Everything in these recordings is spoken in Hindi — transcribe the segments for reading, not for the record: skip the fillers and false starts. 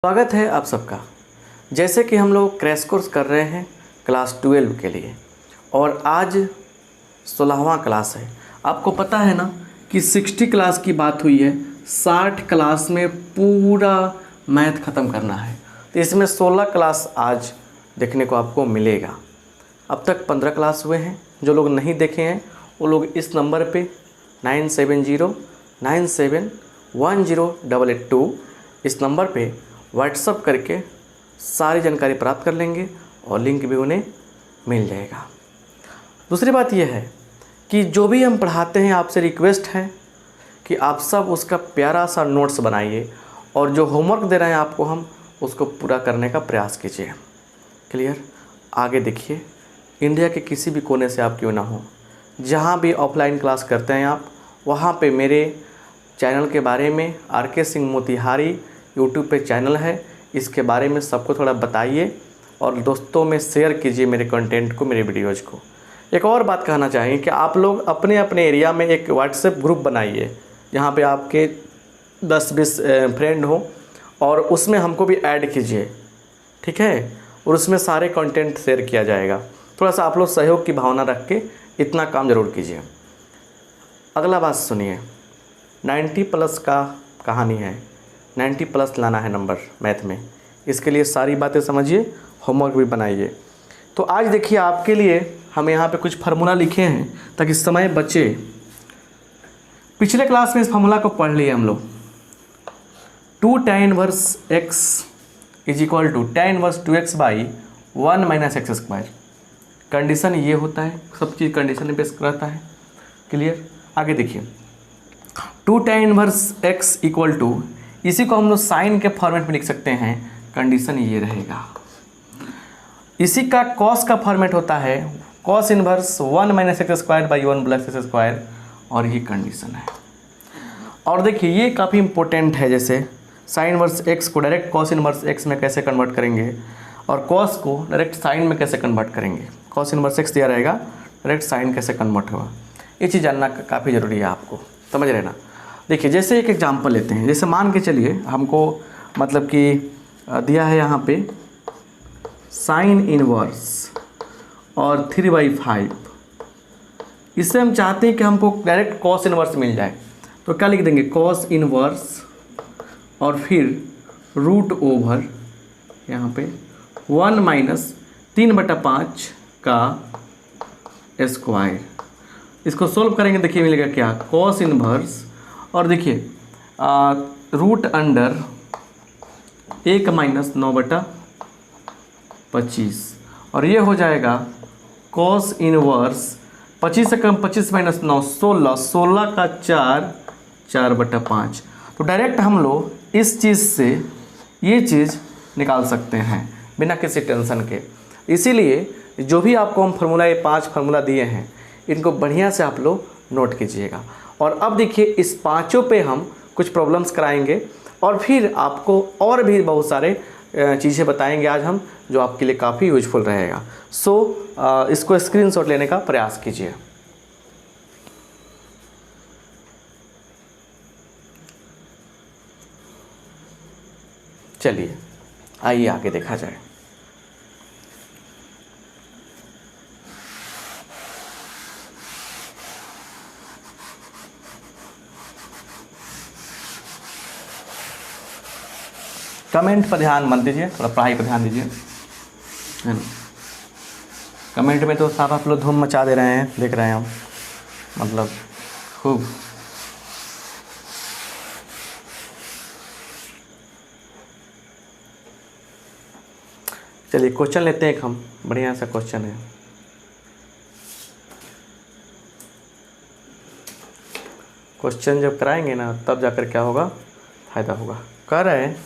स्वागत है आप सबका। जैसे कि हम लोग क्रैश कोर्स कर रहे हैं क्लास 12 के लिए और आज 16वां क्लास है। आपको पता है ना कि 60 क्लास की बात हुई है, 60 क्लास में पूरा मैथ ख़त्म करना है। तो इसमें 16 क्लास आज देखने को आपको मिलेगा। अब तक 15 क्लास हुए हैं। जो लोग नहीं देखे हैं वो लोग इस नंबर पे 9709710882 इस नंबर पे व्हाट्सअप करके सारी जानकारी प्राप्त कर लेंगे और लिंक भी उन्हें मिल जाएगा। दूसरी बात यह है कि जो भी हम पढ़ाते हैं आपसे रिक्वेस्ट है कि आप सब उसका प्यारा सा नोट्स बनाइए और जो होमवर्क दे रहे हैं आपको हम उसको पूरा करने का प्रयास कीजिए। क्लियर? आगे देखिए, इंडिया के किसी भी कोने से आप क्यों ना हो, जहाँ भी ऑफलाइन क्लास करते हैं आप, वहाँ पे मेरे चैनल के बारे में RK सिंह मोतिहारी यूट्यूब पे चैनल है, इसके बारे में सबको थोड़ा बताइए और दोस्तों में शेयर कीजिए मेरे कंटेंट को, मेरे वीडियोज़ को। एक और बात कहना चाहेंगे कि आप लोग अपने अपने एरिया में एक व्हाट्सएप ग्रुप बनाइए जहाँ पे आपके 10-20 फ्रेंड हो और उसमें हमको भी ऐड कीजिए, ठीक है? और उसमें सारे कंटेंट शेयर किया जाएगा। थोड़ा सा आप लोग सहयोग की भावना रख के इतना काम ज़रूर कीजिए। अगला बात सुनिए, 90+ का कहानी है। 90+ लाना है नंबर मैथ में। इसके लिए सारी बातें समझिए, होमवर्क भी बनाइए। तो आज देखिए, आपके लिए हम यहाँ पे कुछ फार्मूला लिखे हैं ताकि समय बचे। पिछले क्लास में इस फार्मूला को पढ़ लिए हम लोग। 2 tan 1 x is equal to tan 1 2x by 1 - x²। कंडीशन ये होता है, सब चीज़ कंडीशन बेस रहता है। क्लियर? आगे देखिए, 2 tan 1 x इक्वल टू, इसी को हम लोग साइन के फॉर्मेट में लिख सकते हैं। कंडीशन ये रहेगा। इसी का कॉस का फॉर्मेट होता है cos inverse 1 - x² by 1 + x², और ये कंडीशन है। और देखिए, ये काफ़ी इंपॉर्टेंट है। जैसे साइन इनवर्स x को डायरेक्ट cos इनवर्स x में कैसे कन्वर्ट करेंगे और cos को डायरेक्ट साइन में कैसे कन्वर्ट करेंगे। cos इनवर्स x दिया रहेगा, डायरेक्ट साइन कैसे कन्वर्ट होगा, ये चीज़ जानना काफ़ी ज़रूरी है आपको, समझ रहे ना? देखिए, जैसे एक एग्जांपल लेते हैं। जैसे मान के चलिए हमको मतलब कि दिया है यहाँ पे साइन इनवर्स और 3/5। इससे हम चाहते हैं कि हमको डायरेक्ट cos इनवर्स मिल जाए, तो क्या लिख देंगे? cos इनवर्स और फिर √ओवर यहाँ पे 1 - 3/5 का स्क्वायर। इसको सोल्व करेंगे, देखिए मिलेगा क्या? cos इनवर्स और देखिए रूट अंडर 1 - 9/25 और ये हो जाएगा cos इनवर्स 25 से कम 25 - 9 16, 16 का 4 4/5। तो डायरेक्ट हम लोग इस चीज़ से ये चीज़ निकाल सकते हैं बिना किसी टेंशन के। इसीलिए जो भी आपको हम फार्मूला, ये 5 फार्मूला दिए हैं, इनको बढ़िया से आप लोग नोट कीजिएगा। और अब देखिए, इस पांचों पे हम कुछ प्रॉब्लम्स कराएंगे और फिर आपको और भी बहुत सारे चीज़ें बताएंगे आज हम, जो आपके लिए काफ़ी यूजफुल रहेगा। इसको स्क्रीनशॉट लेने का प्रयास कीजिए। चलिए आइए आगे देखा जाए। कमेंट पर ध्यान मत दीजिए, थोड़ा पढ़ाई पर ध्यान दीजिए, है ना? कमेंट में तो साफ आप लोग धूम मचा दे रहे हैं, देख रहे हैं हम, मतलब खूब। चलिए क्वेश्चन लेते हैं एक हम, बढ़िया सा क्वेश्चन है। क्वेश्चन जब कराएंगे ना तब जाकर क्या होगा, फायदा होगा। कह रहे हैं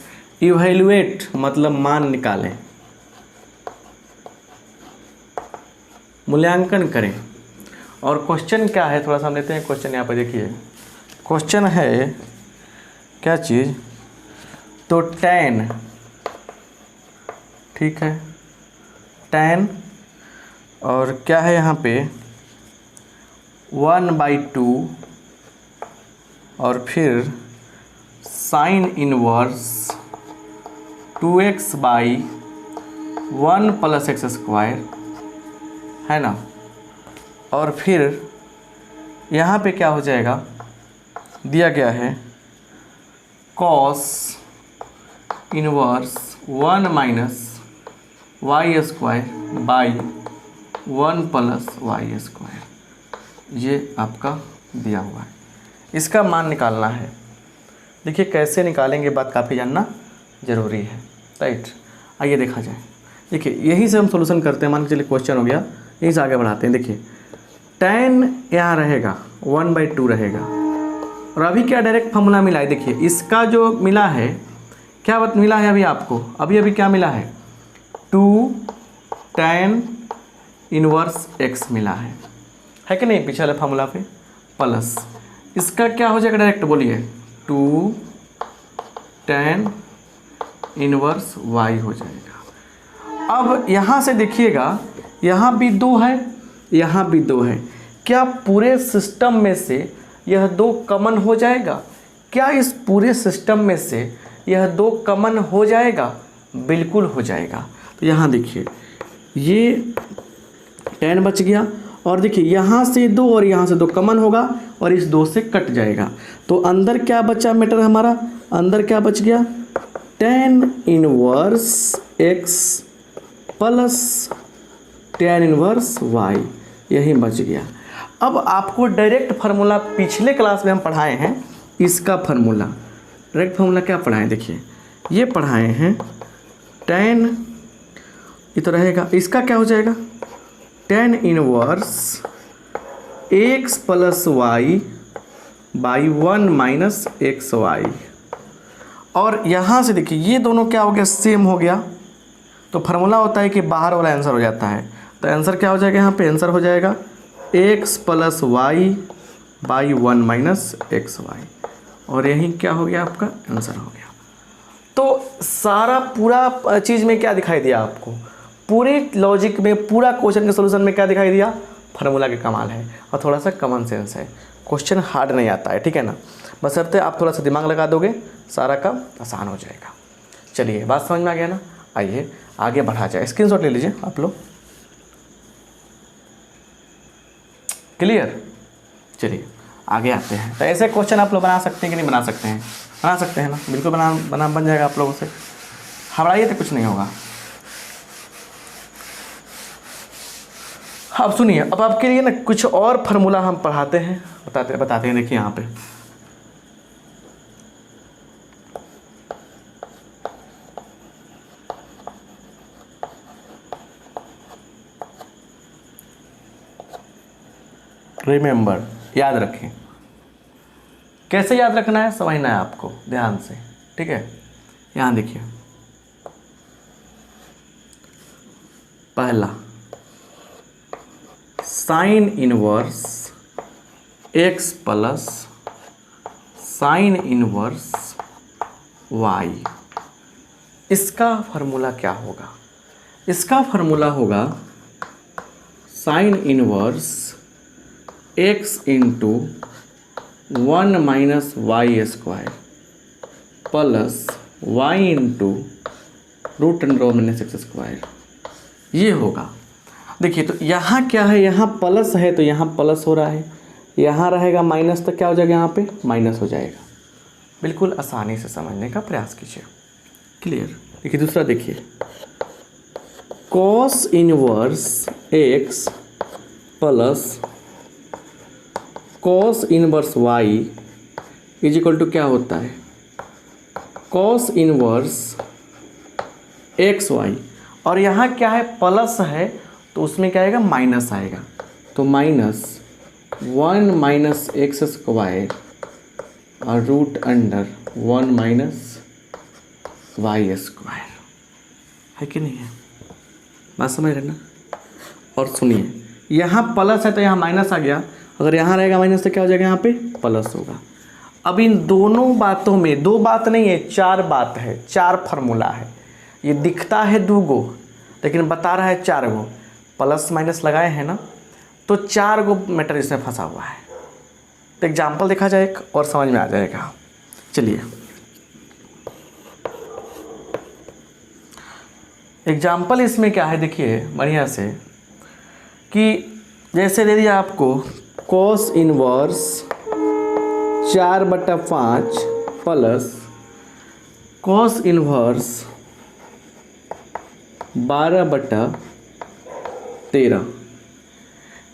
इवैल्यूएट मतलब मान निकालें, मूल्यांकन करें। और क्वेश्चन क्या है, थोड़ा सा हम लेते हैं क्वेश्चन। यहाँ पर देखिए, क्वेश्चन है क्या चीज़, तो tan, ठीक है, tan और क्या है यहाँ पे 1/2 और फिर sine inverse 2x by 1 plus x square, है ना। और फिर यहाँ पे क्या हो जाएगा, दिया गया है cos inverse 1 minus Y square by 1 plus Y square, ये आपका दिया हुआ है। इसका मान निकालना है। देखिए कैसे निकालेंगे, बात काफ़ी जानना ज़रूरी है, राइट। आइए देखा जाए। देखिए यही से हम सॉल्यूशन करते हैं। मान के चलिए क्वेश्चन हो गया, यहीं से आगे बढ़ाते हैं। देखिए tan यहाँ रहेगा 1/2 रहेगा, और अभी क्या डायरेक्ट फॉर्मूला मिला है। देखिए इसका जो मिला है, क्या बात मिला है अभी आपको, अभी क्या मिला है, 2 tan इनवर्स x मिला है कि नहीं, पिछले फार्मूला पे, प्लस इसका क्या हो जाएगा डायरेक्ट, बोलिए 2 tan इनवर्स y हो जाएगा। अब यहाँ से देखिएगा, यहाँ भी 2 है, यहाँ भी 2 है। क्या पूरे सिस्टम में से यह 2 कॉमन हो जाएगा? क्या इस पूरे सिस्टम में से यह 2 कॉमन हो जाएगा? बिल्कुल हो जाएगा। तो यहाँ देखिए ये tan बच गया, और देखिए यहाँ से 2 और यहाँ से 2 कॉमन होगा, और इस 2 से कट जाएगा। तो अंदर क्या बचा मैटर हमारा, अंदर क्या बच गया, tan inverse x plus tan inverse y, यही बच गया। अब आपको डायरेक्ट फार्मूला पिछले क्लास में हम पढ़ाए हैं, इसका फार्मूला, डायरेक्ट फार्मूला क्या पढ़ाएं, देखिए ये पढ़ाए हैं tan, ये तो रहेगा, इसका क्या हो जाएगा, tan inverse x plus y by 1 minus X Y. और यहाँ से देखिए ये दोनों क्या हो गया, सेम हो गया। तो फार्मूला होता है कि बाहर वाला आंसर हो जाता है। तो आंसर क्या हो जाएगा, यहाँ पे आंसर हो जाएगा x plus Y by 1 minus X Y, और यही क्या हो गया, आपका आंसर हो गया। तो सारा पूरा चीज़ में क्या दिखाई दिया आपको, पूरे लॉजिक में, पूरा क्वेश्चन के सोल्यूशन में क्या दिखाई दिया, फार्मूला के कमाल है, और थोड़ा सा कॉमन सेंस है। क्वेश्चन हार्ड नहीं आता है, ठीक है ना, बशर्ते आप थोड़ा सा दिमाग लगा दोगे, सारा काम आसान हो जाएगा। चलिए बात समझ में आ गया ना, आइए आगे बढ़ा जाए। स्क्रीनशॉट ले लीजिए आप लोग, क्लियर। चलिए आगे आते हैं। तो ऐसे क्वेश्चन आप लोग बना सकते हैं कि नहीं बना सकते हैं, बना सकते हैं ना, बिल्कुल बन जाएगा आप लोगों से, घबराइए तो कुछ नहीं होगा। अब सुनिए, अब आपके लिए ना कुछ और फार्मूला हम पढ़ाते हैं, बताते हैं। देखिए यहाँ पे रिमेंबर, याद रखें। कैसे याद रखना है, समझना है आपको ध्यान से, ठीक है। यहाँ देखिए, पहला sine inverse x plus sine inverse y, इसका फार्मूला क्या होगा, इसका फार्मूला होगा sine inverse x into 1 minus Y square plus y into root under minus X square, ये होगा। देखिए तो यहाँ क्या है, यहाँ प्लस है तो यहाँ प्लस हो रहा है, यहाँ रहेगा माइनस तो क्या हो जाएगा, यहाँ पे माइनस हो जाएगा। बिल्कुल आसानी से समझने का प्रयास कीजिए, क्लियर। देखिए दूसरा देखिए, cos inverse x plus cos inverse y is equal to क्या होता है, कॉस इनवर्स एक्स वाई, और यहाँ क्या है, प्लस है तो उसमें क्या आएगा, माइनस आएगा। तो माइनस 1 माइनस एक्स स्क्वायर और root under 1 minus Y square, है कि नहीं है, बात समझ रहे ना। और सुनिए, यहाँ प्लस है तो यहाँ माइनस आ गया, अगर यहाँ रहेगा माइनस तो क्या हो जाएगा, यहाँ पे प्लस होगा। अब इन दोनों बातों में 2 बात नहीं है, 4 बात है, 4 फार्मूला है। ये दिखता है 2 गो लेकिन बता रहा है 4 गो, प्लस माइनस लगाए हैं ना, तो 4 गो मैटर इसमें फंसा हुआ है। तो एग्जाम्पल देखा जाए एक और समझ में आ जाएगा। चलिए एग्जाम्पल इसमें क्या है देखिए बढ़िया से, कि जैसे दे दिया आपको cos inverse 4/5 plus cos inverse 12/13।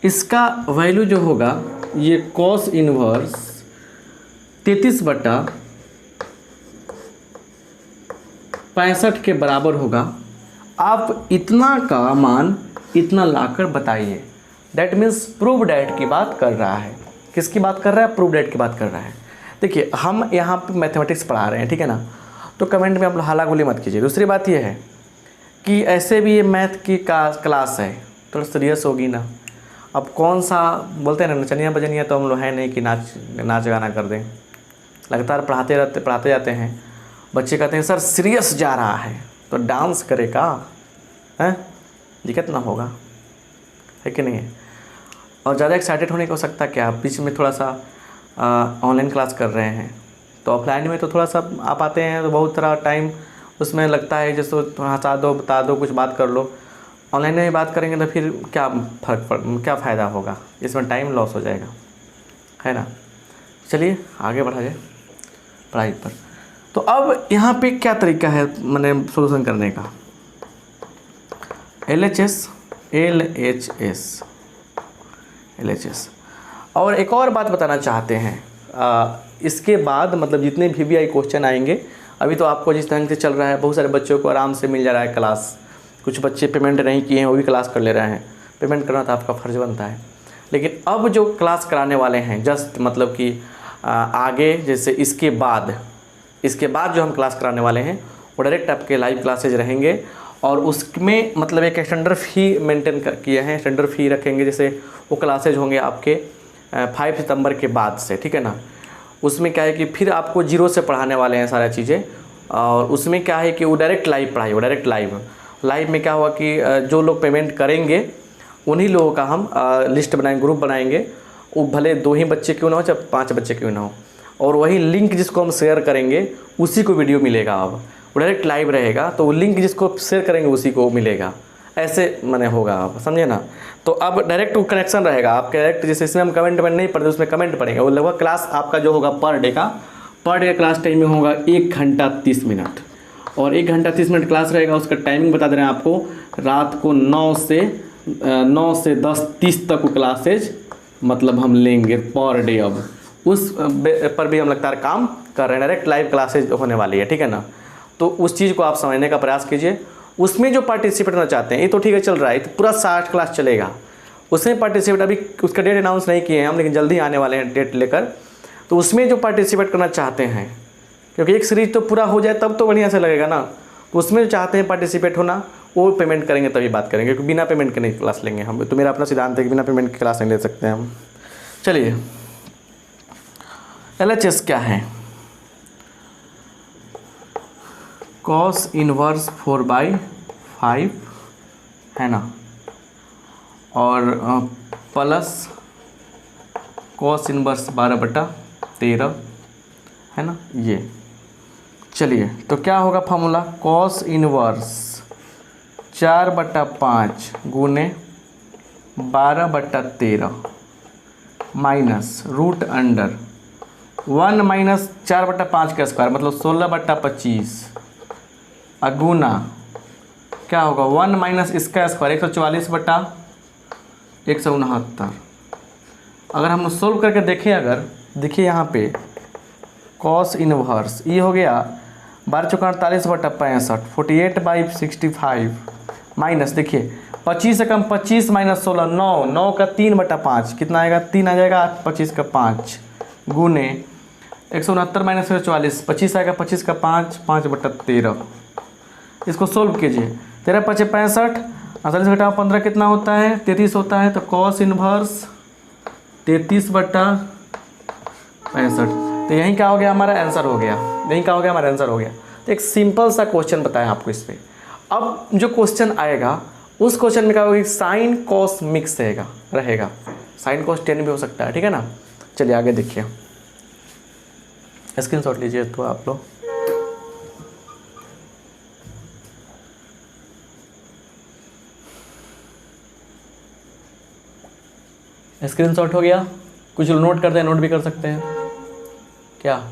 इसका वैल्यू जो होगा ये cos इनवर्स 33/65 के बराबर होगा। आप इतना का मान इतना लाकर बताइए। दैट मीन्स प्रूव डैट की बात कर रहा है। किसकी बात कर रहा है? प्रूव डैट की बात कर रहा है। देखिए हम यहाँ पे मैथमेटिक्स पढ़ा रहे हैं, ठीक है ना, तो कमेंट में आप लोग हाला गुली मत कीजिए। दूसरी बात ये है कि ऐसे भी ये मैथ की क्लास है, थोड़ा सीरियस होगी ना। अब कौन सा बोलते हैं ना, नचनिया बजनिया तो हम लोग हैं नहीं कि नाच गाना कर दें। लगातार पढ़ाते जाते हैं, बच्चे कहते हैं सर सीरियस जा रहा है तो डांस करेगा, हैं, दिक्कत ना होगा, है कि नहीं है। और ज़्यादा एक्साइटेड होने को हो सकता क्या, बीच में थोड़ा सा ऑनलाइन क्लास कर रहे हैं, तो ऑफलाइन में तो थोड़ा सा आप आते हैं तो बहुत सारा टाइम उसमें लगता है, जैसे हंसा दो बता दो कुछ बात कर लो। ऑनलाइन में बात करेंगे तो फिर क्या क्या फ़ायदा होगा, इसमें टाइम लॉस हो जाएगा, है ना। चलिए आगे बढ़ा जाए पढ़ाई पर। तो अब यहाँ पे क्या तरीका है मैंने सोल्यूशन करने का, LHS। और एक और बात बताना चाहते हैं, इसके बाद मतलब जितने VBI क्वेश्चन आएंगे, अभी तो आपको जिस ढंग से चल रहा है बहुत सारे बच्चों को आराम से मिल जा रहा है क्लास। कुछ बच्चे पेमेंट नहीं किए हैं वो भी क्लास कर ले रहे हैं, पेमेंट करना तो आपका फ़र्ज़ बनता है। लेकिन अब जो क्लास कराने वाले हैं जस्ट मतलब कि आगे जैसे इसके बाद जो हम क्लास कराने वाले हैं वो डायरेक्ट आपके लाइव क्लासेज रहेंगे। और उसमें मतलब एक स्टैंडर्ड फ़ी मेंटेन किए हैं, स्टैंडर्ड फ़ी रखेंगे। जैसे वो क्लासेज होंगे आपके 5 सितंबर के बाद से, ठीक है ना। उसमें क्या है कि फिर आपको जीरो से पढ़ाने वाले हैं सारा चीज़ें। और उसमें क्या है कि वो डायरेक्ट लाइव पढ़ाई, वो डायरेक्ट लाइव में क्या हुआ कि जो लोग पेमेंट करेंगे उन्हीं लोगों का हम लिस्ट बनाएंगे, ग्रुप बनाएंगे। वो भले 2 ही बच्चे क्यों ना हो, चाहे 5 बच्चे क्यों ना हो, और वही लिंक जिसको हम शेयर करेंगे उसी को वीडियो मिलेगा। अब वो डायरेक्ट लाइव रहेगा तो वो लिंक जिसको शेयर करेंगे उसी को मिलेगा, ऐसे माने होगा, आप समझे ना। तो अब डायरेक्ट वो कनेक्शन रहेगा, आप डायरेक्ट जैसे इसमें हम कमेंट नहीं पढ़ते उसमें कमेंट पढ़ेंगे। वो लगभग क्लास आपका जो होगा पर डे का क्लास टाइम में होगा 1 घंटा 30 मिनट। और 1 घंटा 30 मिनट क्लास रहेगा। उसका टाइमिंग बता दे रहे हैं आपको, रात को 9 से 10:30 तक वो क्लासेज मतलब हम लेंगे पर डे। अब उस पर भी हम लगातार काम कर रहे हैं, डायरेक्ट लाइव क्लासेज होने वाली है, ठीक है ना। तो उस चीज़ को आप समझने का प्रयास कीजिए। उसमें जो पार्टिसिपेट करना चाहते हैं, ये तो ठीक है चल रहा है, तो पूरा 60 क्लास चलेगा। उसमें पार्टिसिपेट अभी उसका डेट अनाउंस नहीं किए हैं हम, लेकिन जल्दी आने वाले हैं डेट लेकर। तो उसमें जो पार्टिसिपेट करना चाहते हैं, क्योंकि एक सीरीज तो पूरा हो जाए तब तो बढ़िया से लगेगा ना। तो उसमें जो चाहते हैं पार्टिसिपेट होना, वो पेमेंट करेंगे तभी बात करेंगे, क्योंकि बिना पेमेंट के नहीं क्लास लेंगे हम। तो मेरा अपना सिद्धांत है कि बिना पेमेंट की क्लास नहीं ले सकते हैं हम। चलिए LHS क्या है, cos इनवर्स 4/5 है ना, और प्लस cos इनवर्स 12/13 है ना ये। चलिए तो क्या होगा फार्मूला, cos इनवर्स 4/5 गुने 12/13 माइनस रूट अंडर 1 माइनस 4/5 का स्क्वायर मतलब 16/25 अगुना क्या होगा 1 माइनस इसका स्क्वायर 144/169। अगर हम सोल्व करके देखें, अगर देखिए यहाँ पे cos इनवर्स ये हो गया 12×48/65 48/65 माइनस देखिए 25 से कम 25 माइनस 16 9 का 3/5 कितना आएगा 3 आ जाएगा 25 का 5 गुने 169 माइनस 44 25 आएगा 25 का 5 5/13। इसको सोल्व कीजिए 13 5 65 48 घटाओ 15 कितना होता है 33 होता है। तो cos इनवर्स 33/65 तो यहीं क्या हो गया हमारा आंसर हो गया, यहीं क्या हो गया हमारा आंसर हो गया। तो एक सिंपल सा क्वेश्चन बताया आपको इस पर। अब जो क्वेश्चन आएगा उस क्वेश्चन में क्या होगा, साइन कॉस मिक्स रहेगा साइन कॉस 10 भी हो सकता है, ठीक है ना। चलिए आगे देखिए, स्क्रीनशॉट लीजिए तो आप लोग। स्क्रीनशॉट हो गया? कुछ लोग नोट करते हैं, नोट भी कर सकते हैं क्या?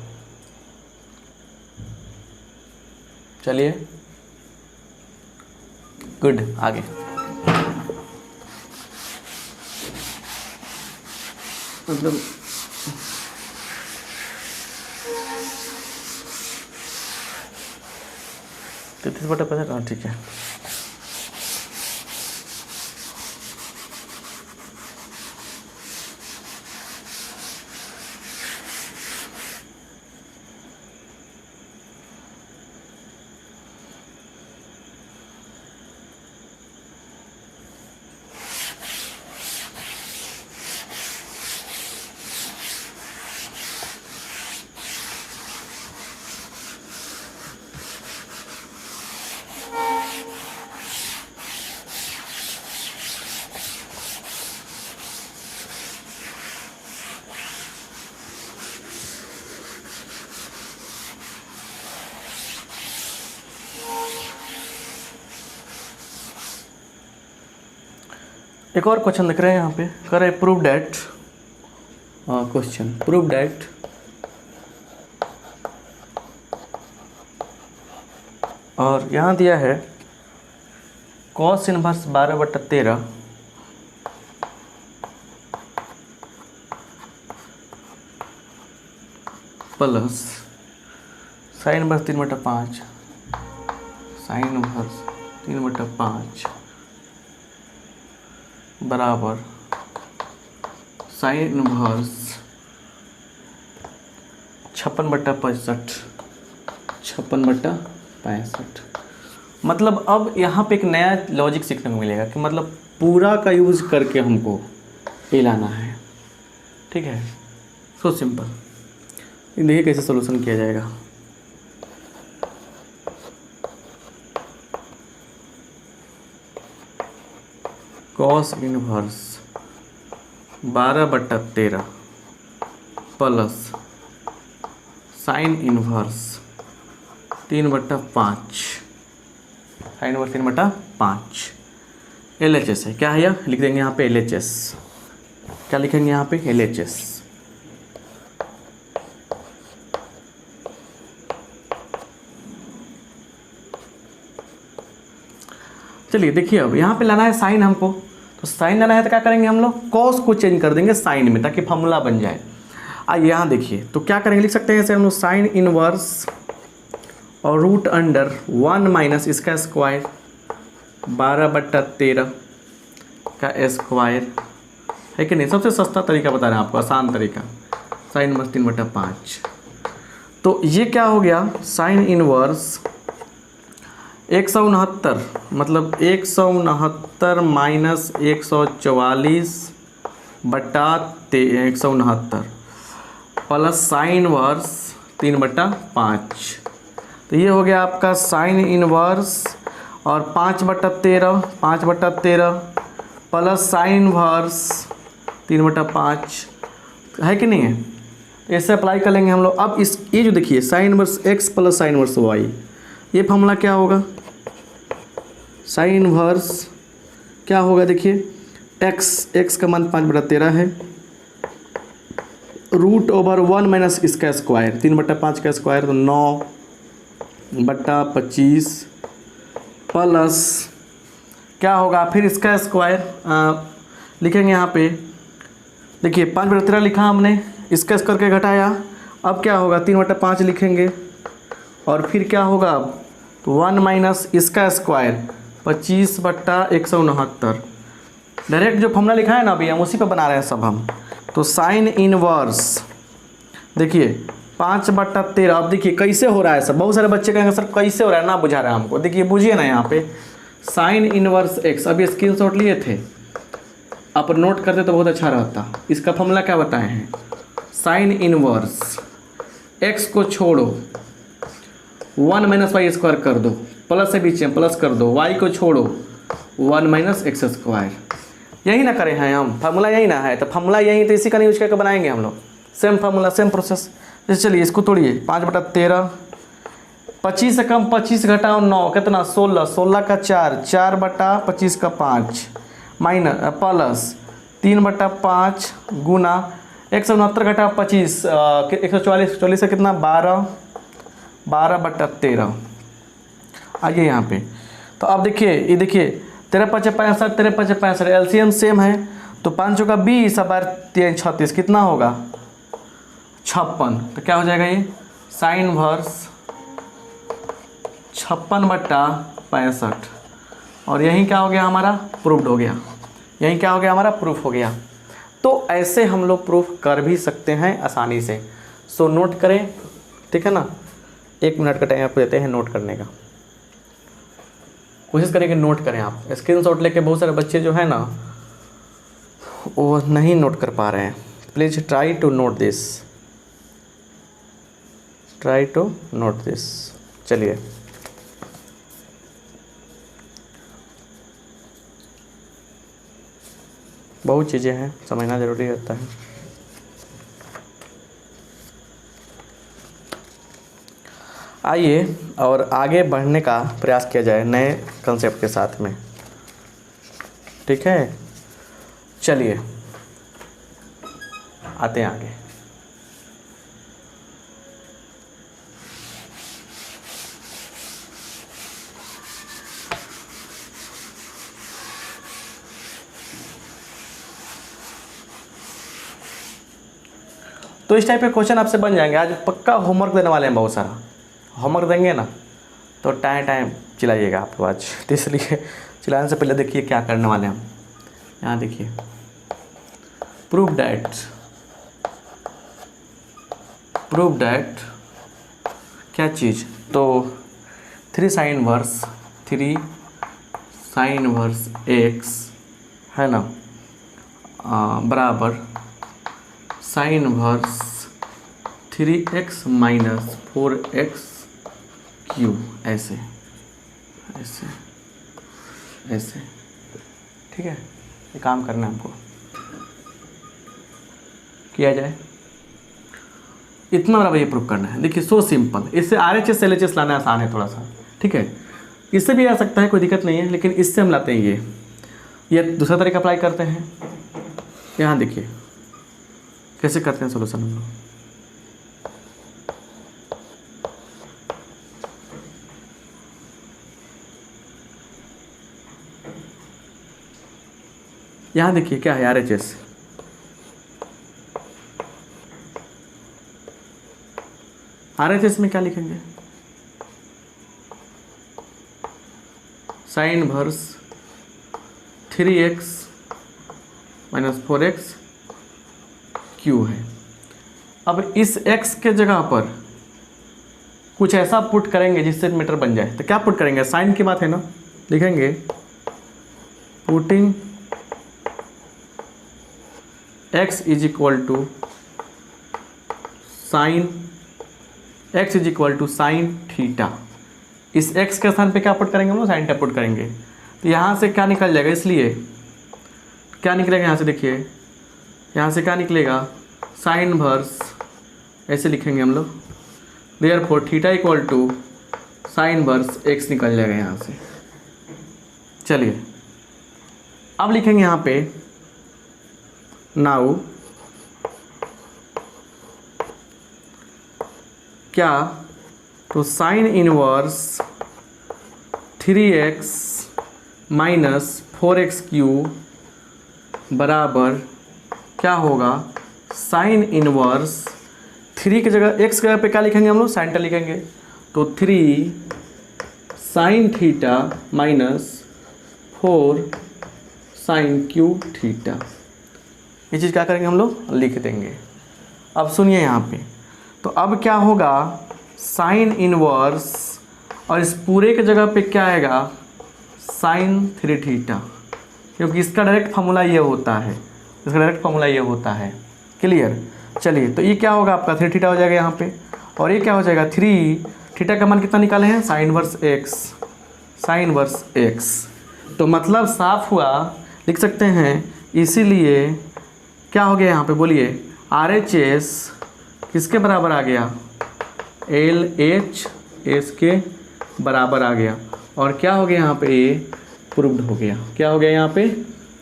चलिए गुड, आगे। मतलब 33/65, हाँ ठीक है। एक और क्वेश्चन दिख रहे हैं यहाँ पे, कर a prove that, question prove that और यहाँ दिया है cos inverse 12/13 plus sine inverse 3/5, sine inverse 3/5 बराबर साइन इनवर्स 56/65, 56/65। मतलब अब यहाँ पे एक नया लॉजिक सीखने को मिलेगा कि मतलब पूरा का यूज़ करके हमको ये लाना है, ठीक है। सो सिंपल, देखिए कैसे सॉल्यूशन किया जाएगा। Cos inverse 12/13 plus sine inverse 3/5, sine inverse 3/5 LHS है। क्या है यह? लिख देंगे यहाँ पे LHS। क्या लिखेंगे यहाँ पे? LHS। चलिए देखिए, अब यहाँ पे लाना है साइन हमको, तो साइन लाना है तो क्या करेंगे हम लोग? कॉस को चेंज कर देंगे साइन में ताकि फॉर्मूला बन जाए। आइए यहाँ देखिए, तो क्या करेंगे, लिख सकते हैं ऐसे हम लोग साइन इनवर्स और रूट अंडर 1 माइनस इसका स्क्वायर 12/13 का स्क्वायर है कि नहीं। सबसे सस्ता तरीका बता रहे हैं आपको, आसान तरीका, साइन इनवर्स 3/5। तो ये क्या हो गया? साइन इनवर्स 169, मतलब 169 माइनस 144/169 प्लस साइन इनवर्स 3/5। तो ये हो गया आपका साइन इनवर्स और 5/13 प्लस साइन इनवर्स 3/5 है कि नहीं है। ऐसे अप्लाई कर लेंगे हम लोग। अब इस ये जो देखिए sign inverse x plus sine inverse y, ये फॉर्मूला क्या होगा? साइन इनवर्स क्या होगा? देखिए x का मान 5/13 है, रूट ओवर 1 माइनस इसका स्क्वायर 3/5 का स्क्वायर तो 9/25 प्लस क्या होगा फिर इसका स्क्वायर लिखेंगे यहाँ पे। देखिए 5/13 लिखा हमने, इसका स्क्वायर के घटाया, अब क्या होगा 3/5 लिखेंगे और फिर क्या होगा अब 1 माइनस इसका स्क्वायर 25/169। डायरेक्ट जो फॉर्मूला लिखा है ना अभी हम उसी पे बना रहे हैं सब हम। तो साइन इनवर्स देखिए 5/13। अब देखिए कैसे हो रहा है सब, बहुत सारे बच्चे कहेंगे सर कैसे हो रहा है, ना बुझा रहा है हमको। देखिए बुझिए ना यहाँ पे साइन इनवर्स x, अभी स्क्रीनशॉट लिए थे, आप नोट करते तो बहुत अच्छा रहता। इसका फॉर्मूला क्या बताए हैं? साइन इनवर्स x को छोड़ो 1 माइनस वाई स्क्वायर कर दो, प्लस से बीच में प्लस कर दो, y को छोड़ो 1 माइनस एक्स स्क्वायर। यही ना करें हैं हम, फार्मूला यही ना है, तो फार्मूला यही, तो इसी का यूज करके बनाएंगे हम लोग। Same formula same process. जैसे चलिए इसको तोड़िए 5/13, 25 से कम 25 घटाओ 9 कितना 16, 16 का 4, 4/25 का 5 माइनस प्लस 3/5 गुना 169 घटा 25 144 से कितना 12/13 आइए यहाँ पे। तो अब देखिए ये देखिए 13×5 = 65 13×5 = 65 एलसीएम सेम है तो 5 का 20 और 3 36 कितना होगा 56। तो क्या हो जाएगा ये साइन इनवर्स 56/65 और यहीं क्या हो गया हमारा प्रूफ्ड हो गया, यहीं क्या हो गया हमारा प्रूफ हो गया। तो ऐसे हम लोग प्रूफ कर भी सकते हैं आसानी से। सो नोट करें, ठीक है ना, 1 मिनट का टाइम आपको देते हैं नोट करने का। कोशिश करें कि नोट करें आप। स्क्रीनशॉट लेके बहुत सारे बच्चे जो है ना वो नहीं नोट कर पा रहे हैं। Please try to note this, try to note this. चलिए बहुत चीज़ें हैं, समझना ज़रूरी होता है। आइए और आगे बढ़ने का प्रयास किया जाए नए कंसेप्ट के साथ में, ठीक है। चलिए आते हैं आगे। तो इस टाइप के क्वेश्चन आपसे बन जाएंगे। आज पक्का होमवर्क देने वाले हैं, बहुत सारा होमवर्क देंगे ना तो टाइम चिल्लाइएगा आप आज। तो इसलिए चिल्लाने से पहले देखिए क्या करने वाले हैं हम। यहाँ देखिए प्रूव डैट क्या चीज़, तो 3 sin इनवर्स x है ना बराबर sin inverse 3x - 4x Q, ऐसे ऐसे ऐसे, ठीक है। ये काम करना है हमको, किया जाए इतना बराबर ये प्रूफ करना है। देखिए सो सिंपल, इससे RHS LHS लाना आसान है थोड़ा सा, ठीक है। इससे भी आ सकता है, कोई दिक्कत नहीं है, लेकिन इससे हम लाते हैं ये दूसरा तरीका अप्लाई करते हैं। यहाँ देखिए कैसे करते हैं सोल्यूशन हम लोग। यहाँ देखिए क्या है RHS में क्या लिखेंगे, sine inverse 3x - 4x Q है। अब इस x के जगह पर कुछ ऐसा पुट करेंगे जिससे मीटर बन जाए। तो क्या पुट करेंगे, साइन की बात है ना, लिखेंगे पुटिंग x = साइन थीटा। इस x के स्थान पे क्या पुट करेंगे हम लोग, साइन थीटा पुट करेंगे। तो यहाँ से क्या निकल जाएगा, इसलिए क्या निकलेगा यहाँ से, देखिए यहाँ से क्या निकलेगा साइन इनवर्स, ऐसे लिखेंगे हम लोग, therefore theta = sign inverse x निकल जाएगा यहाँ से। चलिए अब लिखेंगे यहाँ पे नाउ क्या, तो sine inverse 3x - 4x Q बराबर क्या होगा, साइन इनवर्स 3 की जगह x की जगह पे क्या लिखेंगे हम लोग, साइन थीटा लिखेंगे। तो 3 sine theta - 4 sine cube theta, ये चीज़ क्या करेंगे हम लोग, लिख देंगे। अब सुनिए यहाँ पे, तो अब क्या होगा साइन इनवर्स और इस पूरे के जगह पे क्या आएगा साइन 3 थीटा, क्योंकि इसका डायरेक्ट फार्मूला ये होता है, क्लियर। चलिए तो ये क्या होगा आपका 3 थीटा हो जाएगा यहाँ पे, और ये क्या हो जाएगा 3 थीटा का मान कितना निकाले हैं, साइन इनवर्स x। तो मतलब साफ हुआ, लिख सकते हैं। इसीलिए क्या हो गया यहाँ पे बोलिए, RHS किसके बराबर आ गया, LHS के बराबर आ गया। और क्या हो गया यहाँ पे, ये प्रूव्ड हो गया। क्या हो गया यहाँ पे,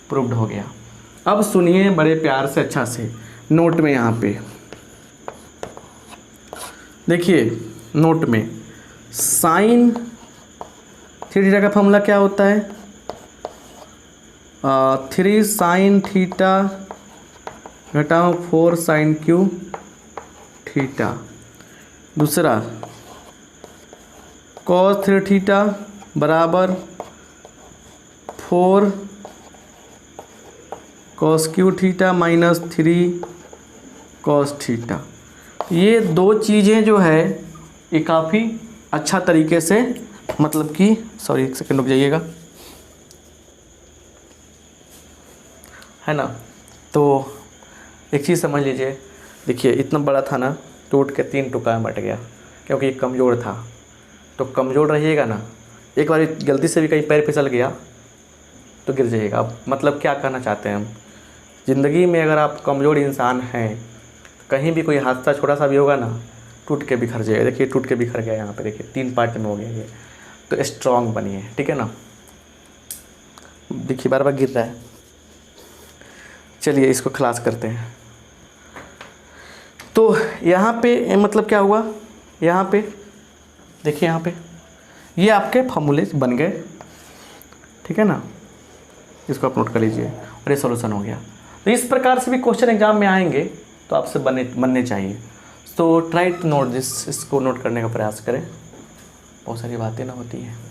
प्रूव्ड हो गया। अब सुनिए बड़े प्यार से अच्छा से नोट में, यहाँ पे देखिए नोट में साइन थीटा का फॉर्मूला क्या होता है, 3 साइन थीटा घटाओ 4 साइन क्यू थीटा। दूसरा कॉस 3 थीटा बराबर 4 cos Q theta minus 3 cos theta. ये दो चीज़ें जो है ये काफ़ी अच्छा तरीके से, मतलब कि सॉरी एक सेकंड रुक जाइएगा, है ना। तो एक चीज़ समझ लीजिए, देखिए इतना बड़ा था ना, टूट के 3 टुकड़ा में बट गया क्योंकि ये कमज़ोर था। तो कमज़ोर रहिएगा ना, एक बार गलती से भी कहीं पैर फिसल गया तो गिर जाइएगा। अब मतलब क्या कहना चाहते हैं हम, ज़िंदगी में अगर आप कमज़ोर इंसान हैं, कहीं भी कोई हादसा छोटा सा भी होगा ना, टूट के बिखर जाएगा। देखिए टूट के बिखर गया, यहाँ पे देखिए 3 पार्ट में हो गया ये। तो स्ट्रॉन्ग बनिए, ठीक है ना। देखिए बार बार गिर रहा है। चलिए इसको खलास करते हैं। तो यहाँ पे मतलब क्या हुआ, यहाँ पे देखिए, यहाँ पे ये आपके फॉर्मूले बन गए, ठीक है ना। इसको आप नोट कर लीजिए और ये सॉल्यूशन हो गया। तो इस प्रकार से भी क्वेश्चन एग्जाम में आएंगे तो आपसे बनने चाहिए। तो ट्राई टू नोट दिस, इसको नोट करने का प्रयास करें, बहुत सारी बातें ना होती हैं।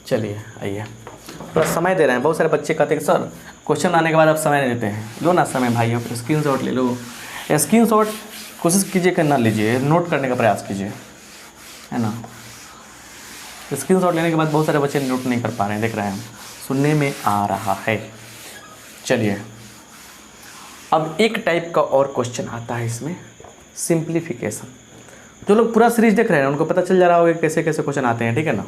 चलिए आइए, थोड़ा समय दे रहे हैं। बहुत सारे बच्चे कहते हैं कि सर क्वेश्चन आने के बाद आप समय नहीं देते हैं। लो ना समय भाइयों, फिर स्क्रीनशॉट ले लो। स्क्रीनशॉट कोशिश कीजिए कि ना लीजिए, नोट करने का प्रयास कीजिए, है ना। स्क्रीनशॉट लेने के बाद बहुत सारे बच्चे नोट नहीं कर पा रहे हैं, देख रहे हैं हम, सुनने में आ रहा है। चलिए अब एक टाइप का और क्वेश्चन आता है इसमें, सिंप्लीफिकेशन। जो लोग पूरा सीरीज देख रहे हैं उनको पता चल जा रहा होगा कैसे कैसे क्वेश्चन आते हैं, ठीक है ना।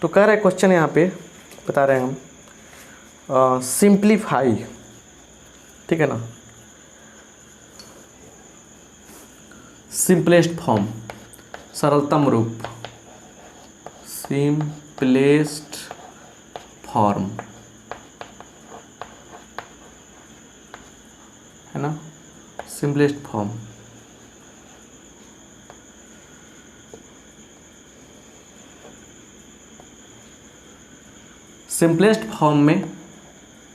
तो कह रहे हैं क्वेश्चन यहाँ पे बता रहे हैं हम, सिंप्लीफाई, ठीक है ना, सिंपलेस्ट फॉर्म, सरलतम रूप, सिंपलेस्ट फॉर्म, है ना, सिंपलेस्ट फॉर्म। सिंपलेस्ट फॉर्म में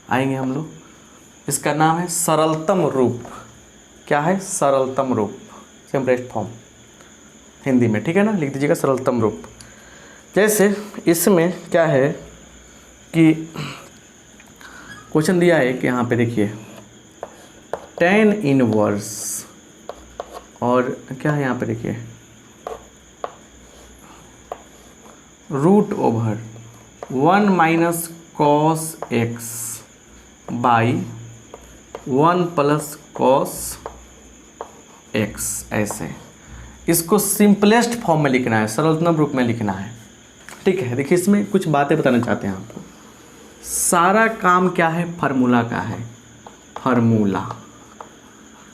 आएंगे हम लोग, इसका नाम है सरलतम रूप। क्या है, सरलतम रूप, सिंपलेस्ट फॉर्म हिंदी में, ठीक है ना, लिख दीजिएगा सरलतम रूप। जैसे इसमें क्या है कि क्वेश्चन दिया है कि यहाँ पे देखिए tan इनवर्स, और क्या है यहाँ पे देखिए root over 1 minus cos X by 1 plus cos X. ऐसे इसको सिंपलेस्ट फॉर्म में लिखना है, सरलतम रूप में लिखना है, ठीक है। देखिए इसमें कुछ बातें बताना चाहते हैं आपको। सारा काम क्या है, फार्मूला का है। फार्मूला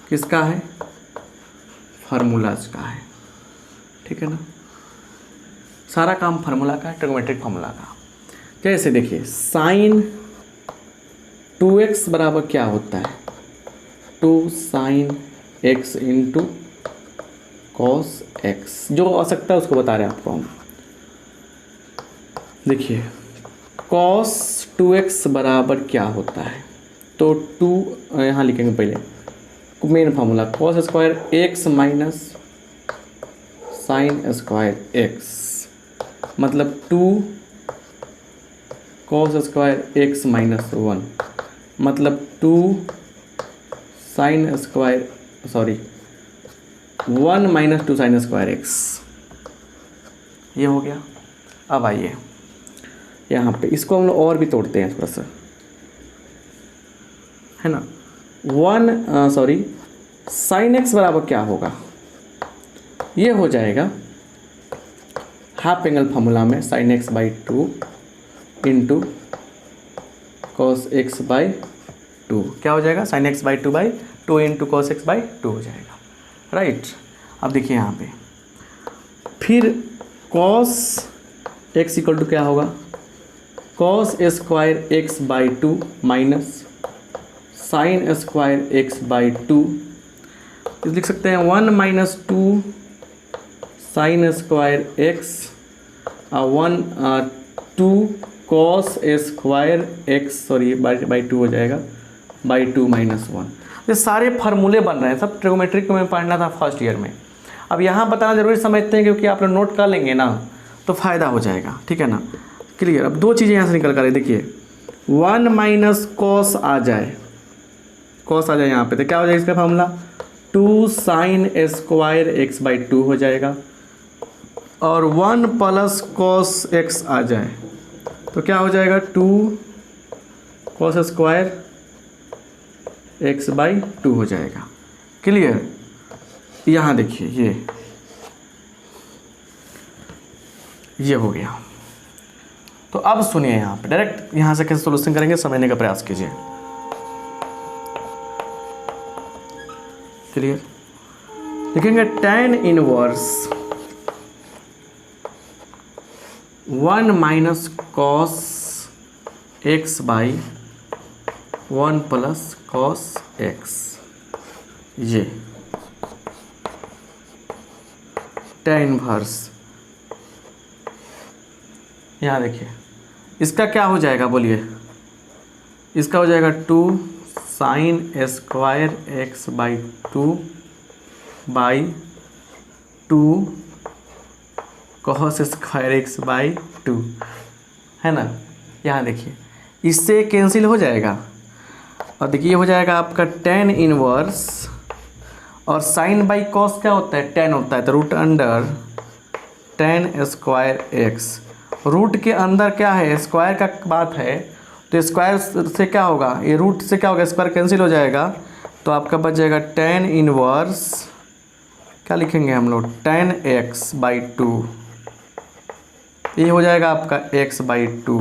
किसका है, फार्मूलाज का है, ठीक है ना। सारा काम फार्मूला का है, ट्रिग्नोमेट्रिक फार्मूला का। जैसे देखिए साइन 2x बराबर क्या होता है, 2 sine x into cos X. जो आवश्यकता है उसको बता रहे हैं आपको हम। देखिए कॉस 2x बराबर क्या होता है, तो 2 यहाँ लिखेंगे पहले main formula, cos square x minus sine square x, मतलब 2 कॉस स्क्वायर x माइनस 1, मतलब 2 sine square 1 minus 2 sine square x। ये हो गया। अब आइए यहाँ पे इसको हम लोग और भी तोड़ते हैं थोड़ा सा, है ना। साइन x बराबर क्या होगा, ये हो जाएगा हाफ एंगल फार्मूला में sine x by 2 into cos X by 2, क्या हो जाएगा sin x by 2 into cos X by 2 हो जाएगा, राइट। अब देखिए यहाँ पे फिर कॉस एक्स इक्वल टू क्या होगा, cos square x by 2 minus sine square x by 2, लिख सकते हैं 1 minus 2 sine square x 2 cos square x sorry by 2 हो जाएगा, बाई 2 माइनस 1। ये सारे फार्मूले बन रहे हैं, सब ट्रिगोमेट्रिक में पढ़ना था फर्स्ट ईयर में। अब यहाँ बताना जरूरी समझते हैं क्योंकि आप लोग नोट कर लेंगे ना तो फ़ायदा हो जाएगा, ठीक है ना, क्लियर। अब दो चीज़ें यहाँ से निकल कर देखिए 1 माइनस कॉस आ जाए, कॉस आ जाए यहाँ पे तो क्या हो जाएगा इसका formula 2 sine square x by 2 हो जाएगा, और 1 प्लस कॉस एक्स आ जाए तो क्या हो जाएगा 2 कॉस स्क्वायर एक्स बाई 2 हो जाएगा, क्लियर। यहाँ देखिए ये हो गया। तो अब सुनिए यहाँ पे डायरेक्ट यहाँ से कैसे सॉल्यूशन करेंगे समझने का प्रयास कीजिए, क्लियर। लिखेंगे tan inverse 1 minus cos X by 1 plus cos x, ये tan इनवर्स। यहाँ देखिए इसका क्या हो जाएगा बोलिए, इसका हो जाएगा 2 sine square x by 2 by 2 cos square x by 2, है ना। यहाँ देखिए इससे कैंसिल हो जाएगा और देखिए ये हो जाएगा आपका tan इनवर्स, और साइन बाई कॉस क्या होता है tan होता है, तो root under tan square X, root के अंदर क्या है स्क्वायर का बात है, तो स्क्वायर से क्या होगा, ये रूट से क्या होगा स्क्वायर कैंसिल हो जाएगा, तो आपका बच जाएगा tan इनवर्स क्या लिखेंगे हम लोग tan x बाई 2, ये हो जाएगा आपका x बाई 2,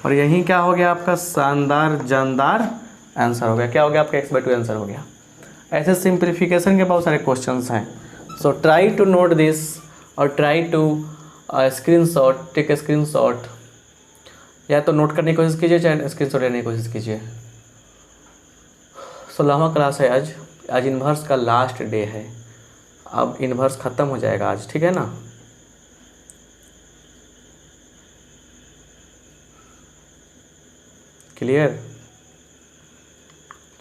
और यहीं क्या हो गया आपका शानदार जानदार आंसर हो गया, क्या हो गया आपका x बाई 2 आंसर हो गया। ऐसे सिंप्लीफिकेशन के बहुत सारे क्वेश्चंस हैं, so try to note this और try to screenshot, take a screenshot, या तो नोट करने की कोशिश कीजिए चाहे स्क्रीनशॉट लेने की कोशिश कीजिए। 16वां क्लास है आज इन्वर्स का लास्ट डे है, अब इन्वर्स ख़त्म हो जाएगा आज, ठीक है ना। क्लियर,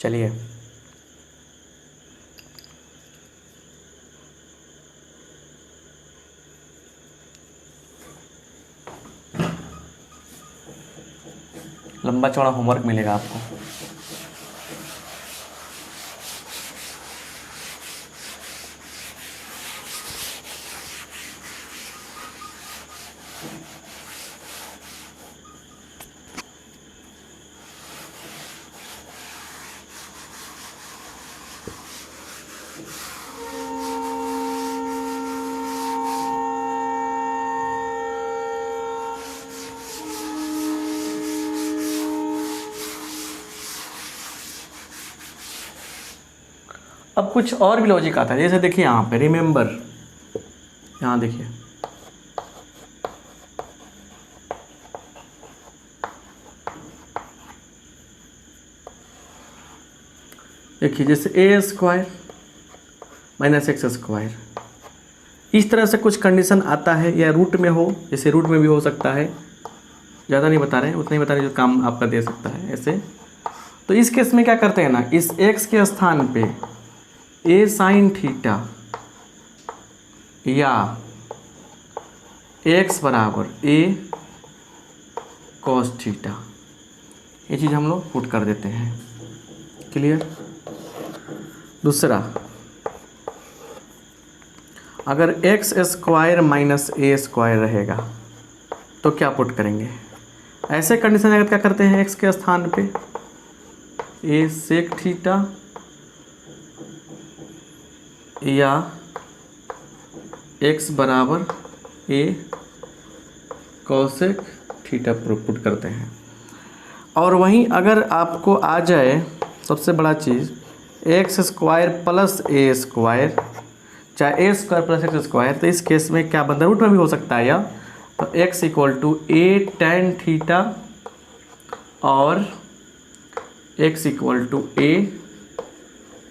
चलिए लंबा चौड़ा होमवर्क मिलेगा आपको। अब कुछ और भी लॉजिक आता है, जैसे देखिए यहाँ पे रिमेंबर, यहाँ देखिए जैसे ए स्क्वायर माइनस एक्स स्क्वायर, इस तरह से कुछ कंडीशन आता है, या रूट में हो, जैसे रूट में भी हो सकता है, ज़्यादा नहीं बता रहे हैं, उतना ही बता रहे जो काम आपका दे सकता है ऐसे। तो इस केस में क्या करते हैं ना, इस एक्स के स्थान पे ए साइन थीटा या एक्स बराबर ए कॉस थीटा, ये चीज़ हम लोग पुट कर देते हैं, क्लियर। दूसरा, अगर एक्स स्क्वायर माइनस ए स्क्वायर रहेगा तो क्या पुट करेंगे, ऐसे कंडीशन अगर क्या करते हैं एक्स के स्थान पे ए सेक थीटा या एक्स बराबर ए कॉसेक थीटा पुट करते हैं। और वहीं अगर आपको आ जाए सबसे बड़ा चीज़ एक्स स्क्वायर प्लस ए स्क्वायर, चाहे ए स्क्वायर प्लस एक्स स्क्वायर, तो इस केस में क्या बनता है, रूट में भी हो सकता है यह। तो x equal to a tan theta और x equal to a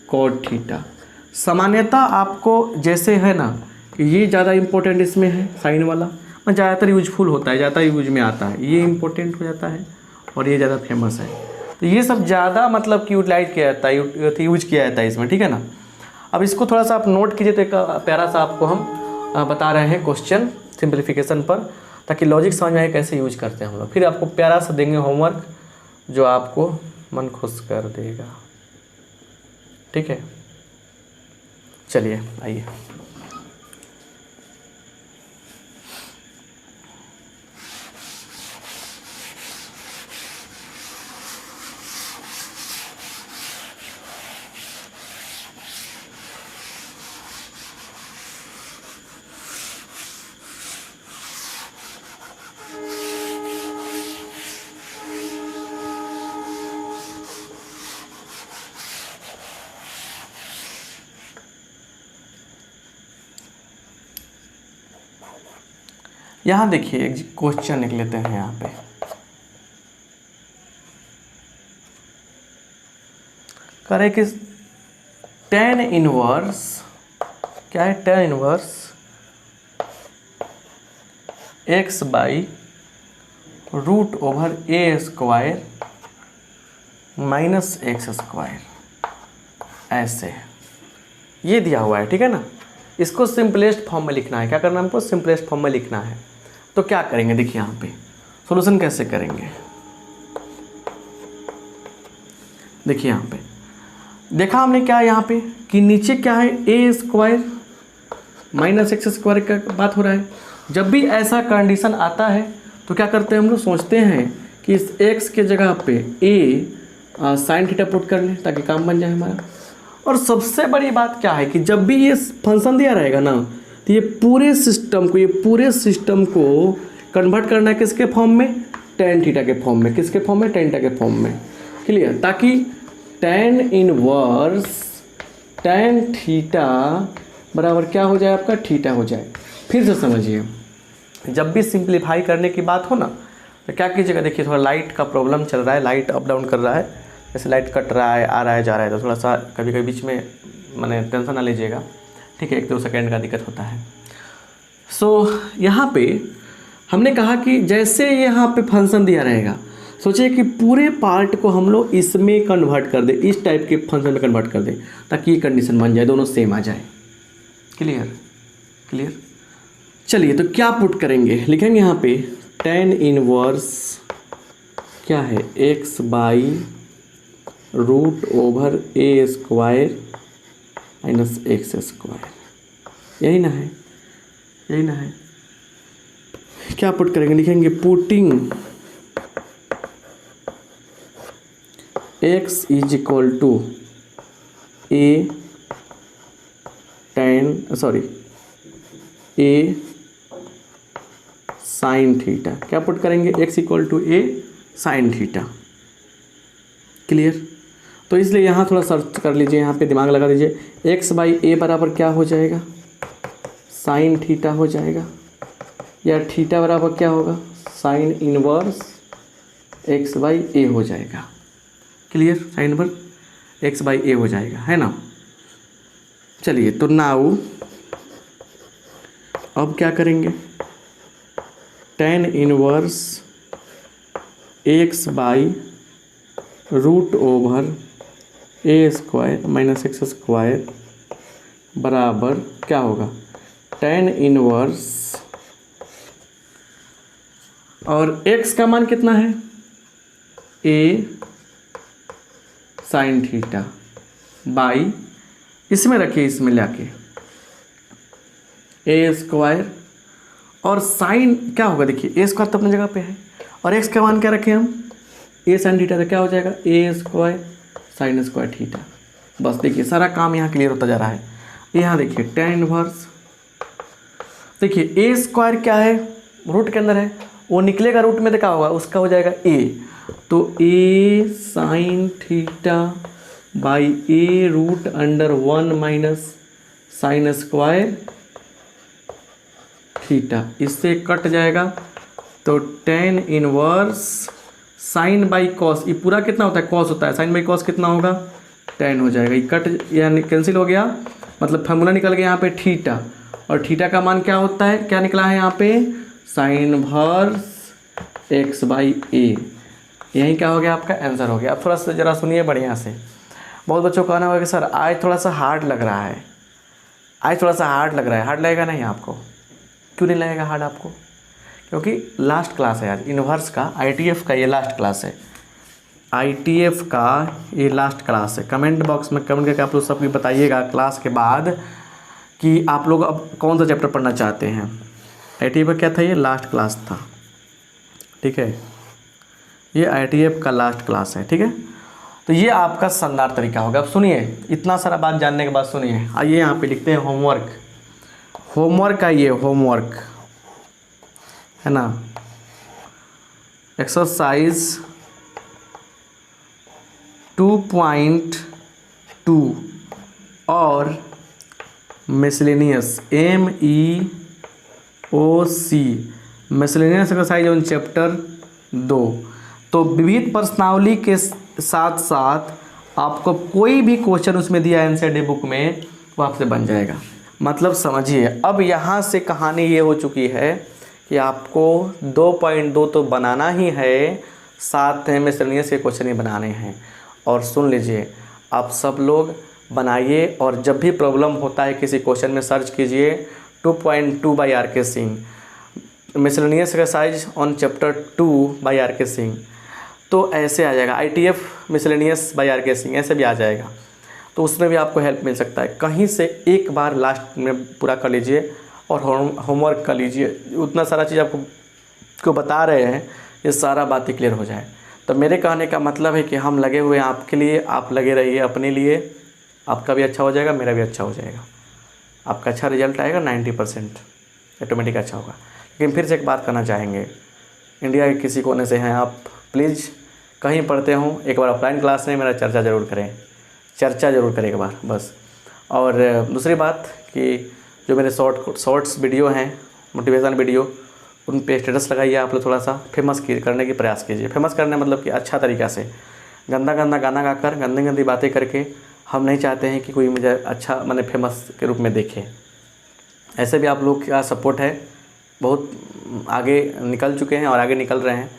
cot theta. सामान्यतः आपको जैसे है ना कि ये ज़्यादा इम्पोर्टेंट इसमें है साइन वाला, और ज़्यादातर यूजफुल होता है, ज़्यादा यूज में आता है, ये इम्पोर्टेंट हो जाता है और ये ज़्यादा फेमस है। तो ये सब ज़्यादा मतलब कि यूटिलाइज किया जाता है, यूज किया जाता है इसमें, ठीक है ना। अब इसको थोड़ा सा आप नोट कीजिए। तो एक प्यारा सा आपको हम बता रहे हैं क्वेश्चन सिंप्लीफिकेशन पर, ताकि लॉजिक समझ में आए कैसे यूज करते हैं हम लोग। फिर आपको प्यारा सा देंगे होमवर्क जो आपको मन खुश कर देगा, ठीक है। चलिए आइए। यहाँ देखिए एक क्वेश्चन लिख लेते हैं यहाँ पे। करे कि tan इनवर्स क्या है, tan inverse x by root over A square minus X square, ऐसे ये दिया हुआ है, ठीक है ना। इसको सिंपलेस्ट फॉर्म में लिखना है। क्या करना है हमको, सिंपलेस्ट फॉर्म में लिखना है। तो क्या करेंगे, देखिए यहाँ पे सॉल्यूशन कैसे करेंगे। देखिए यहाँ पे देखा हमने क्या है यहाँ पे कि नीचे क्या है, ए स्क्वायर माइनस एक्स स्क्वायर का बात हो रहा है। जब भी ऐसा कंडीशन आता है तो क्या करते हैं हम लोग, सोचते हैं कि इस एक्स के जगह पे ए साइन थीटा पुट कर लें ताकि काम बन जाए हमारा। और सबसे बड़ी बात क्या है कि जब भी ये फंक्शन दिया रहेगा ना, तो ये पूरे सिस्टम को कन्वर्ट करना है किसके फॉर्म में, टेन थीटा के फॉर्म में। किसके फॉर्म में, टेन थीटा के फॉर्म में। क्लियर, ताकि टेन इनवर्स टेन थीटा बराबर क्या हो जाए, आपका थीटा हो जाए। फिर से समझिए, जब भी सिंप्लीफाई करने की बात हो ना, तो क्या कीजिएगा, देखिए थोड़ा लाइट का प्रॉब्लम चल रहा है, लाइट अप डाउन कर रहा है, जैसे लाइट कट रहा है, आ रहा है, जा रहा है, तो थोड़ा सा कभी कभी बीच में मैंने टेंशन ना लीजिएगा, ठीक है। 1-2 सेकेंड का दिक्कत होता है। सो यहाँ पे हमने कहा कि जैसे यहाँ पे फंक्शन दिया रहेगा, सोचिए कि पूरे पार्ट को हम लोग इसमें कन्वर्ट कर दें, इस टाइप के फंक्शन में कन्वर्ट कर दें, ताकि ये कंडीशन बन जाए, दोनों सेम आ जाए। Clear clear. चलिए तो क्या पुट करेंगे, लिखेंगे यहाँ पे टेन इनवर्स क्या है, X by root over A square minus X square, यही ना है, यही ना है। क्या पुट करेंगे, लिखेंगे putting x is equal to A sine theta. क्या पुट करेंगे, x equal to A sine theta. Clear. तो इसलिए यहाँ थोड़ा सर्च कर लीजिए, यहाँ पे दिमाग लगा दीजिए, x बाई ए बराबर क्या हो जाएगा, साइन थीटा हो जाएगा, या थीटा बराबर क्या होगा, sine inverse x by a हो जाएगा। Clear, sine inverse x by a हो जाएगा, है ना। चलिए तो नाउ अब क्या करेंगे, tan inverse x by root over A square minus X square बराबर क्या होगा, टेन इनवर्स, और x का मान कितना है, a साइन थीटा बाई, इसमें रखिए, इसमें लाके ए स्क्वायर, और साइन क्या होगा, देखिए ए स्क्वायर तो अपनी जगह पे है, और x का मान क्या रखें हम, ए साइन थीटा, तो क्या हो जाएगा, ए स्क्वायर साइन स्क्वायर थीटा। बस देखिए सारा काम यहाँ क्लियर होता जा रहा है। यहाँ देखिए टेन इनवर्स, देखिए ए स्क्वायर क्या है, रूट के अंदर है, वो निकलेगा रूट में, तो क्या होगा, उसका हो जाएगा ए, तो a sine theta by a root under 1 minus sine square theta, इससे कट जाएगा तो tan inverse sine by cos, ये पूरा कितना होता है कॉस होता है, साइन बाई कॉस कितना होगा 10 हो जाएगा, ये कट यानी कैंसिल हो गया, मतलब फार्मूला निकल गया यहाँ पे थीटा, और थीटा का मान क्या होता है, क्या निकला है यहाँ पे साइन इनवर्स एक्स बाई ए, यही क्या हो गया आपका आंसर हो गया। अब थोड़ा सा ज़रा सुनिए बढ़िया से, बहुत बच्चों को कहना होगा कि सर आज थोड़ा सा हार्ड लग रहा है, आज थोड़ा सा हार्ड लग रहा है, हार्ड लगेगा नहीं आपको, क्यों नहीं लगेगा हार्ड आपको, क्योंकि लास्ट क्लास है आज इन्वर्स का, आईटीएफ का ये लास्ट क्लास है, आईटीएफ का ये लास्ट क्लास है। कमेंट बॉक्स में कमेंट करके आप लोग सबको बताइएगा क्लास के बाद कि आप लोग अब कौन सा चैप्टर पढ़ना चाहते हैं। आईटीएफ का क्या था, ये लास्ट क्लास था, ठीक है, ये आईटीएफ का लास्ट क्लास है, ठीक है। तो ये आपका शानदार तरीका होगा। अब सुनिए, इतना सारा बात जानने के बाद सुनिए, आइए यहाँ पे लिखते हैं होमवर्क, होमवर्क आइए, होमवर्क है ना, एक्सरसाइज 2.2 और miscellaneous MEOC miscellaneous exercise on chapter 2। तो विविध प्रश्नावली के साथ साथ आपको कोई भी क्वेश्चन उसमें दिया एनसीईआरटी बुक में वो आपसे बन जाएगा। मतलब समझिए, अब यहाँ से कहानी ये हो चुकी है कि आपको 2.2 तो बनाना ही है, साथ में मिसलेनियस के क्वेश्चन ही बनाने हैं। और सुन लीजिए, आप सब लोग बनाइए, और जब भी प्रॉब्लम होता है किसी क्वेश्चन में सर्च कीजिए 2.2 by RK Singh, miscellaneous exercise on chapter 2 by RK Singh, तो ऐसे आ जाएगा, ITF miscellaneous by RK Singh ऐसे भी आ जाएगा। तो उसमें भी आपको हेल्प मिल सकता है। कहीं से एक बार लास्ट में पूरा कर लीजिए और होमवर्क कर लीजिए, उतना सारा चीज़ आपको बता रहे हैं, ये सारा बातें क्लियर हो जाए। तो मेरे कहने का मतलब है कि हम लगे हुए हैं आपके लिए, आप लगे रहिए अपने लिए, आपका भी अच्छा हो जाएगा, मेरा भी अच्छा हो जाएगा, आपका अच्छा रिजल्ट आएगा, 90% ऑटोमेटिक अच्छा होगा। लेकिन फिर से एक बात करना चाहेंगे, इंडिया के किसी कोने से हैं आप, प्लीज़ कहीं पढ़ते हों, एक बार ऑफलाइन क्लास में मेरा चर्चा ज़रूर करें, चर्चा ज़रूर करें एक बार बस। और दूसरी बात कि जो मेरे शॉर्ट्स वीडियो हैं, मोटिवेशन वीडियो, उन पे स्टेटस लगाइए, आप लोग थोड़ा सा फेमस करने की प्रयास कीजिए। फेमस करने मतलब कि अच्छा तरीक़ा से, गंदा गंदा गाना गाकर, गंदी गंदी बातें करके हम नहीं चाहते हैं कि कोई मुझे अच्छा मैंने फेमस के रूप में देखे। ऐसे भी आप लोग का सपोर्ट है, बहुत आगे निकल चुके हैं और आगे निकल रहे हैं,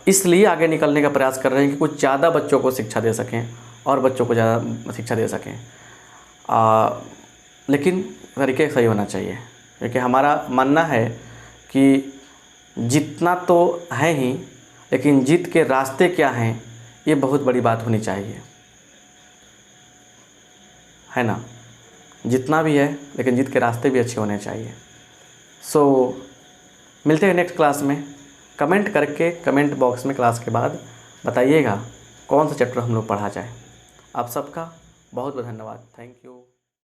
इसलिए आगे निकलने का प्रयास कर रहे हैं कि कुछ ज़्यादा बच्चों को शिक्षा दे सकें और बच्चों को ज़्यादा शिक्षा दे सकें, लेकिन तरीके सही होना चाहिए। क्योंकि हमारा मानना है कि जीतना तो है ही, लेकिन जीत के रास्ते क्या हैं ये बहुत बड़ी बात होनी चाहिए, है ना। जितना भी है लेकिन जीत के रास्ते भी अच्छे होने चाहिए। सो मिलते हैं नेक्स्ट क्लास में। कमेंट करके कमेंट बॉक्स में क्लास के बाद बताइएगा कौन सा चैप्टर हम लोग पढ़ा जाए। आप सबका बहुत बहुत धन्यवाद, थैंक यू।